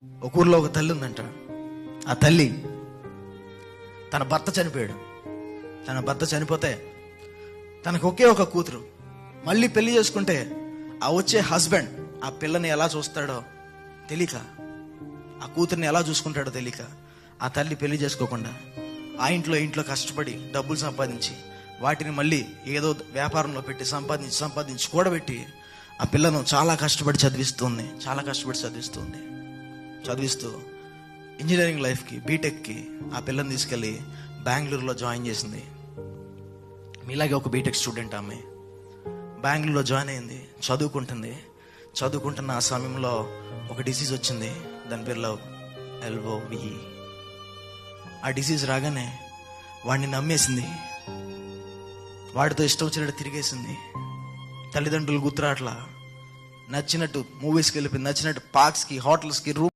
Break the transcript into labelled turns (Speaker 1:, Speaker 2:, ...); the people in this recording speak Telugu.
Speaker 1: ఒక ఊర్లో ఒక తల్లి ఉందంట. ఆ తల్లి తన భర్త చనిపోయాడు. తన భర్త చనిపోతే తనకు ఒకే ఒక కూతురు. మళ్ళీ పెళ్లి చేసుకుంటే ఆ వచ్చే హస్బెండ్ ఆ పిల్లని ఎలా చూస్తాడో తెలియక, ఆ కూతుర్ని ఎలా చూసుకుంటాడో తెలియక, ఆ తల్లి పెళ్లి చేసుకోకుండా ఆ ఇంట్లో కష్టపడి డబ్బులు సంపాదించి వాటిని మళ్ళీ ఏదో వ్యాపారంలో పెట్టి సంపాదించి కూడబెట్టి ఆ పిల్లను చాలా కష్టపడి చదివిస్తూ ఇంజనీరింగ్ లైఫ్కి, బీటెక్కి ఆ పిల్లని తీసుకెళ్ళి బెంగళూరులో జాయిన్ చేసింది. మీలాగే ఒక బీటెక్ స్టూడెంట్. ఆమె బెంగళూరులో జాయిన్ అయింది, చదువుకుంటున్న ఆ సమయంలో ఒక డిసీజ్ వచ్చింది. దాని పేరులో LOVE. ఆ డిసీజ్ రాగానే వాడిని నమ్మేసింది, వాడితో ఇష్టం వచ్చినట్టు తిరిగేసింది. తల్లిదండ్రులు గుర్తురాట్లా, నచ్చినట్టు మూవీస్కి వెళ్ళిపోయింది, నచ్చినట్టు పార్క్స్కి, హోటల్స్కి, రూమ్